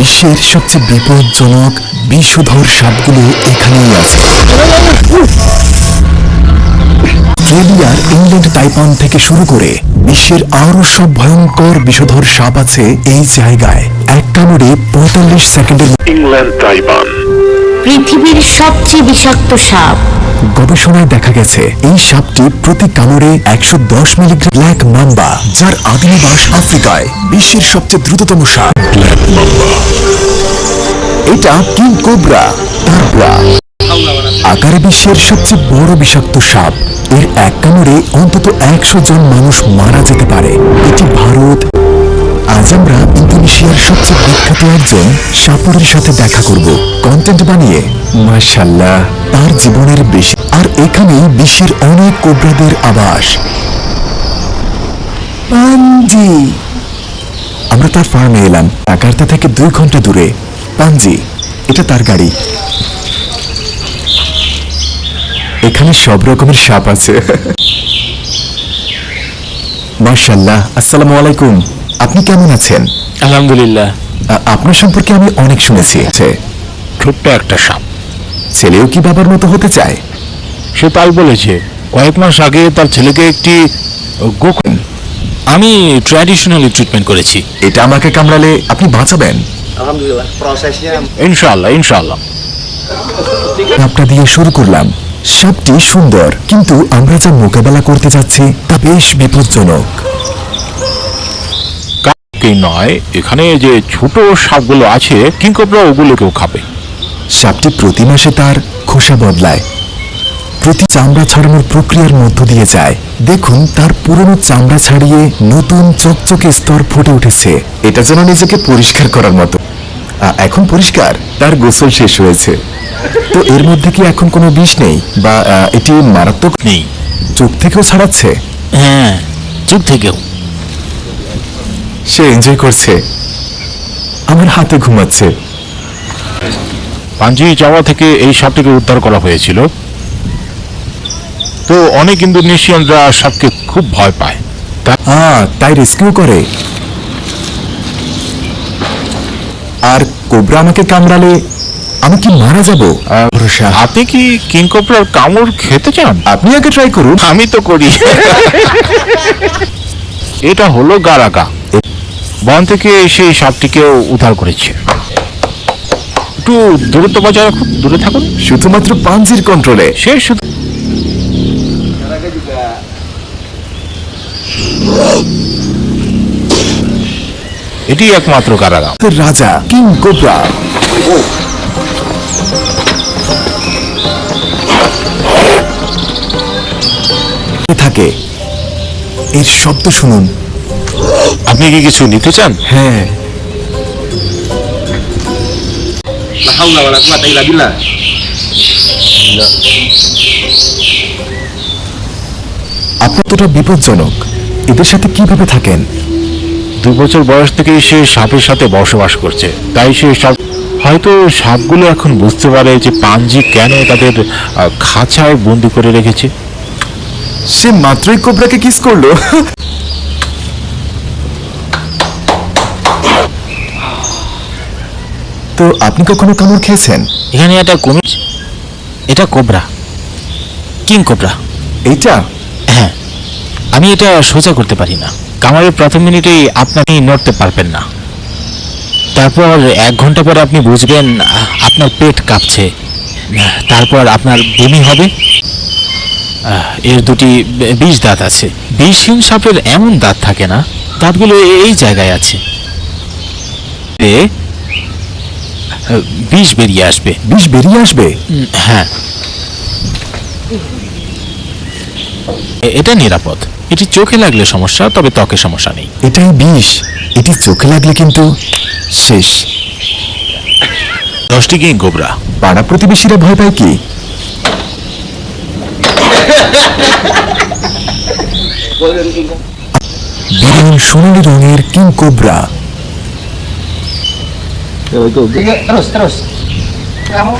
বিশ্বের সবচেয়ে বিপজ্জনক বিষধর সাপগুলো এখানেই আছে। অস্ট্রেলিয়ার ইংল্যান্ড তাইপান থেকে শুরু করে বিশ্বের আরো সব ভয়ঙ্কর বিষধর সাপ আছে এই জায়গায়। এক কামড়ে 45 সেকেন্ডের ইংল্যান্ড তাইপান পৃথিবীর সবচেয়ে বিষাক্ত সাপ। গবেষণায় দেখা গেছে এই সাপটি প্রতি কামড়ে 110 মিলিগ্রাম ব্ল্যাক মাম্বা, যার আদিনিবাস আফ্রিকায়। বিশ্বের সবচেয়ে দ্রুততম সাপ ব্ল্যাক মাম্বা। এটা কিং কোবরা তারপরা আকারে বিশ্বের সবচেয়ে বড় বিষাক্ত সাপ। এর এক কামড়ে অন্তত 100 জন মানুষ মারা যেতে পারে। এটি ভারত। আজ আমরা ইন্দোনেশিয়ার সবচেয়ে বিখ্যাত একজন সাপুরের সাথে দেখা করব কন্টেন্ট বানিয়ে। মাশাআল্লাহ, তার জীবনের বেশি। আর এখানেই বিশ্বের অনেক কোবরাদের আবাস। পাঞ্জি। আমরা তার ফার্মে এলাম, জাকার্তা থেকে 2 ঘন্টা দূরে। পাঞ্জি, এটা তার গাড়ি। এখানে সব রকমের সাপ আছে। মাশাআল্লাহ, আসসালামু আলাইকুম। আপনি কেমন আছেন? আলহামদুলিল্লাহ। আপনার সম্পর্কে আমি অনেক শুনেছি। ছোট্ট একটা সাপ। ছেলেও কি বাবার মতো হতে চায়? সে তাই বলেছে। কয়েক মাস আগে তার ছেলেকে একটি গোকুন আমি ট্র্যাডিশনালি ট্রিটমেন্ট করেছি। এটা আমাকে কামড়ালে আপনি বাঁচাবেন? Alhamdulillah prosesnya ইনশাআল্লাহ ইনশাআল্লাহ। আপনার দিয়ে শুরু করলাম। সাপটি সুন্দর, কিন্তু আমরা যা মোকাবেলা করতে যাচ্ছি তা বেশ বিপজ্জনক। কাউকে নয়, এখানে যে ছোট সাপগুলো আছে কিংকবরা ওগুলোকেও খাবে। সাপটি প্রতি মাসে তার খোসা বদলায়, প্রতি চামড়া ছাড়ানোর প্রক্রিয়ার মধ্য দিয়ে যায়। দেখুন, তার পুরনো চামড়া ছাড়িয়ে নতুন চকচকে স্তর ফুটে উঠেছে। এটা যেন নিজেকে পরিষ্কার করার মতো। এখন পরিষ্কার, তার গোসল শেষ হয়েছে। তো এর মধ্যে কি এখন কোনো বিষ নেই, বা এটি মারাত্মক নেই। চোখ থেকেও ছাড়াচ্ছে? হ্যাঁ, চোখ থেকেও। সে এনজয় করছে, আমার হাতে ঘুমাচ্ছে। পাঞ্জি যাওয়া থেকে এই সাপটিকে উদ্ধার করা হয়েছিল। তো অনেক ইন্দোনেশিয়ানরা সাপকে খুব ভয় পায়। তাই রেস্কিউ করে। আর কোবরা আমাকে কামড়ালে আমি কি মারা যাব? আপনি কি কিংকবরার কামড় খেতে চান? আপনি আগে ট্রাই করুন। আমি তো করি। এটা হলো গারাগা। বন থেকে সেই সাপটিকেও উদ্ধার করেছে। একটু দূরত্ব বজায় রাখুন, দূরে থাকুন। শুধুমাত্র পাঞ্জির কন্ট্রোলে। সে শুধু এটি একমাত্র কারাগার। রাজা কিং কোবরা। থাকে, এর শব্দ শুনুন। আপনি কি কিছু নিতে চান? হ্যাঁ, la haula wala quwata illa billah. আপনারটা বিপজ্জনক। এদের সাথে কিভাবে থাকেন? 2 বছর বয়স থেকেই সে সাপের সাথে বসবাস করছে। তাই সে সাপ, হয়তো সাপগুলো এখন বুঝতে পারে যে পাঞ্জি কেন তাদের খাঁচায় বন্দি করে রেখেছে। সে মাত্রই কোবরাকে কিস করলো। তো আপনি কখনো কামড় খেয়েছেন? এখানে একটা কুমির, এটা কোবরা, কিং কোবরা। এইটা? হ্যাঁ, আমি এটা সোজা করতে পারি না। কামড়ের প্রথম মিনিটেই আপনি নড়তে পারবেন না। তারপর 1 ঘন্টা পরে আপনি বুঝবেন আপনার পেট কাঁপছে। তারপর আপনার বমি হবে। এর 2টি বিষ দাঁত আছে। বিষহীন সাপের এমন দাঁত থাকে না, দাঁতগুলো এই জায়গায় আছে। বিষ বেরিয়ে আসবে। বিষ বেরিয়ে আসবে? হ্যাঁ, এটা নিরাপদ। এটি চোখে লাগলে সমস্যা, তবে ত্বকে সমস্যা নেই। এটাই বিষ। এটি চোখে লাগলে কিন্তু শেষ। 10টি কিং কোবরা। পাড়া প্রতিবেশীরা ভয় পায় কি? বিরল সোনালী রঙের king cobra. Terus terus. Kamu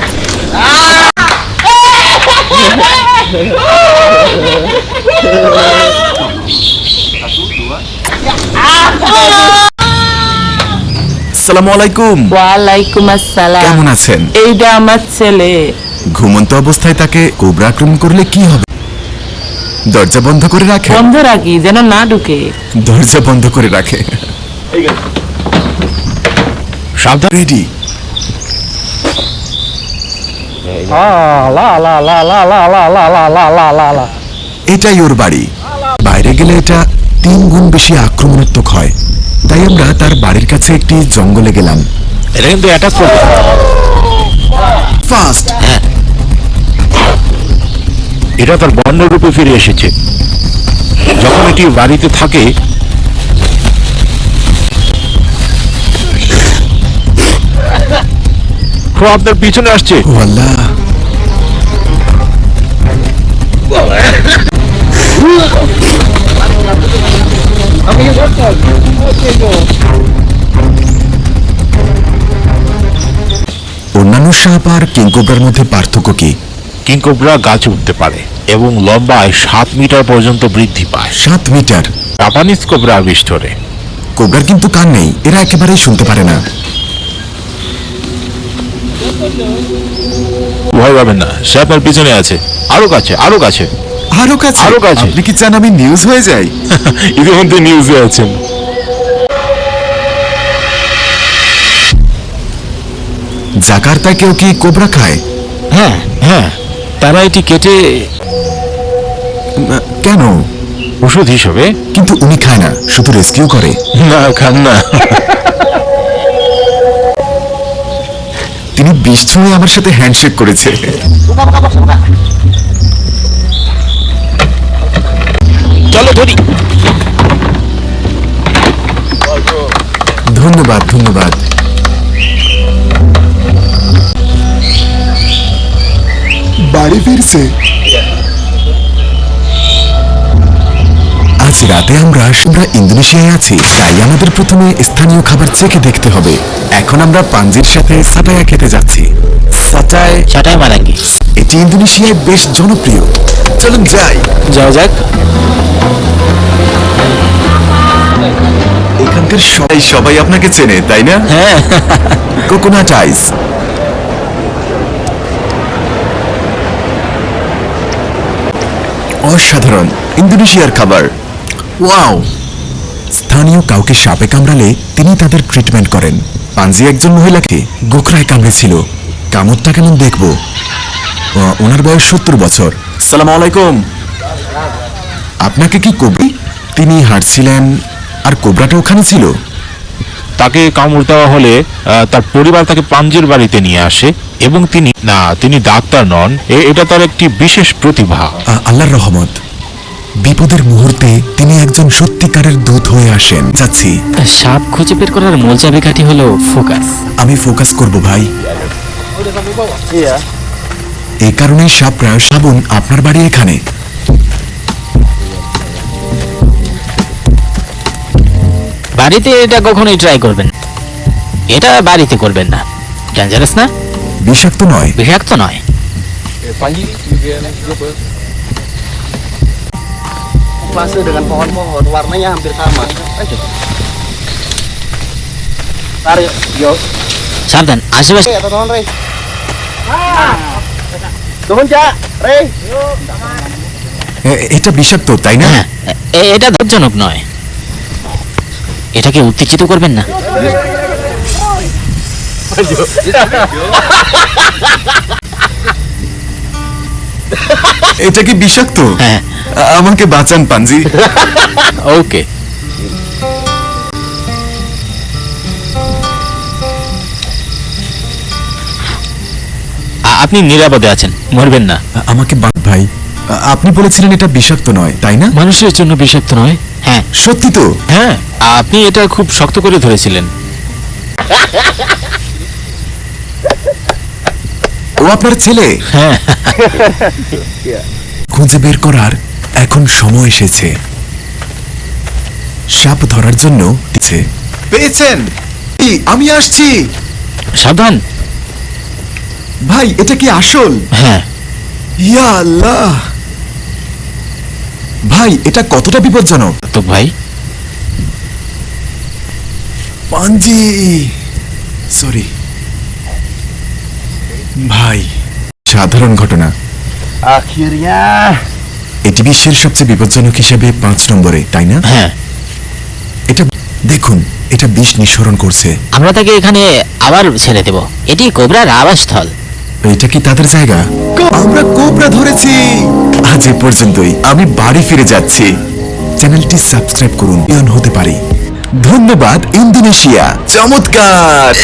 আসসালামু আলাইকুম। ওয়ালাইকুম আসসালাম। কেমন আছেন? এইটা আমার ছেলে। ঘুমন্ত অবস্থায় তাকে কোবরা আক্রমণ করলে কি হবে? দরজা বন্ধ করে রাখে। বন্ধ রাখি যেন না ঢুকে। দরজা বন্ধ করে রাখে। সাবধান। রেডি। এটাই ওর বাড়ি। বাইরে গেলে এটা 3 গুণ বেশি আক্রমণাত্মক হয়, তাই আমরা তার বাড়ির কাছে একটি জঙ্গলে গেলাম। এটা কিন্তু অ্যাটাক করবে। ফাস্ট। এটা তার বন্য রূপে ফিরে এসেছে। যখন এটি বাড়িতে থাকে ও আপনার পিছনে আসছে। ও আল্লাহ। অন্যান্য সাপ আর কিংকোবরার মধ্যে পার্থক্য কি? কিংকোবরা গাছে উঠতে পারে এবং লম্বায় 7 মিটার পর্যন্ত বৃদ্ধি পায়। 7 মিটার। জাপানিজ কোবরা বিস্তরে। কোবরার কিন্তু কান নেই, এরা একেবারেই শুনতে পারে না। ভয় পাবেন না, সে আপনার পিছনে আছে। আরো কাছে, আরো কাছে। আরো কাছে। আরো কাছে। আপনি কি চান আমি নিউজ হয়ে যাই? ইতিমধ্যে নিউজে আছেন। জাকার্তায় কেউ কি কোবরা খায়? হ্যাঁ হ্যাঁ, তারা এটি কেটে কেন? ওষুধ হিসেবে। কিন্তু উনি খায় না, শুধু রেস্কিউ করে। না, খান না। তিনি 20 ছুঁয়ে আমার সাথে হ্যান্ডশেক করেছে। চলো ধরি। ধন্যবাদ ধন্যবাদ। বাড়ি ফিরছে। আজ রাতে আমরা ইন্দোনেশিয়ায় আছি, তাই আমাদের প্রথমে স্থানীয় খাবার চেখে দেখতে হবে। এখন আমরা পাঞ্জির সাথে সাটায়া খেতে যাচ্ছি। চাটাই মারাঙ্গি। এটি ইন্দোনেশিয়ায় বেশ জনপ্রিয়। চলুন যাই। যাওয়া যাক। এখানকার সবাই আপনাকে চেনে, তাই না? হ্যাঁ। কোকোনাট আইস। অসাধারণ ইন্দোনেশিয়ার খাবার। ওয়াও। স্থানীয় কাউকে সাপে কামড়ালে তিনি তাদের ট্রিটমেন্ট করেন। পাঞ্জি একজন মহিলাকে গোখরায় কামড়েছিল। কামড়টা কেমন দেখবো। ওনার বয়স 70 বছর। আসসালামু আলাইকুম। আপনাকে কি কোবরা? তিনি হাঁটছিলেন আর কোবরাটা ওখানে ছিল। তাকে কামড় দেওয়া হলে তার পরিবার তাকে পাঞ্জের বাড়িতে নিয়ে আসে এবং তিনি ডাক্তার নন, এটা তার একটি বিশেষ প্রতিভা। আল্লাহর রহমত। বিপদের মুহূর্তে তিনি একজন সত্যিকারের দূত হয়ে আসেন। যাচ্ছি। সাপ খুঁজে বের করার মূল চাবিকাঠি হলো ফোকাস। আমি ফোকাস করব ভাই। এই কারণেই সাপ প্রায় সাবুন আপনার বাড়ি এখানে। বাড়িতে এটা কখনোই ট্রাই করবেন না। এটা বাড়িতে করবেন না। ডেঞ্জারাস না? বিষাক্ত নয়। বিষাক্ত নয়। Plase dengan pohon-pohon, warnanya hampir sama. Ayo. Tarik, yo. সাবধান, আশেপাশে। Atau non, Rey? Tuhun, Cak. Rey. এটা বিষাক্ত, তাই না? হ্যাঁ, এটা দুঃখজনক নয়। এটাকে উত্তেজিত করবেন না। এটা কি বিষাক্ত? হ্যাঁ। আমাকে বাঁচান পাঞ্জি। ওকে। আপনি নিরাপদে আছেন, মরবেন না। আমাকে ভাই, আপনি বলেছিলেন এটা বিষাক্ত নয়, তাই না? মানুষের জন্য বিষাক্ত নয়। হ্যাঁ সত্যি তো? হ্যাঁ, আপনি এটা খুব শক্ত করে ধরেছিলেন। ও আপনার ছেলে? হ্যাঁ। খুঁজে বের করার এখন সময় এসেছে। সাপ ধরার জন্য পেয়েছেন। আমি আসছি। সাবধান। ভাই, এটা কি আসল? হ্যাঁ। ইয়া আল্লাহ। ভাই, এটা কতটা বিপজ্জনক? তো ভাই, পাঞ্জি। সরি ভাই, সাধারণ ঘটনা। Akhirnya এটি বিশ্বের সবচেয়ে বিপজ্জনক হিসেবে 5 নম্বরে, তাই না? হ্যাঁ, এটা দেখুন, এটা বিষ নিঃসরণ করছে। আমরা তাকে এখানে আবার ছেড়ে দেব। এটি কোবরার আবাসস্থল। এটা কি তাদের জায়গা? আমরা কোবরা ধরেছি। আজ এ পর্যন্তই, আমি বাড়ি ফিরে যাচ্ছি। চ্যানেলটি সাবস্ক্রাইব করুন, হতে পারি। ধন্যবাদ ইন্দোনেশিয়া, চমৎকার।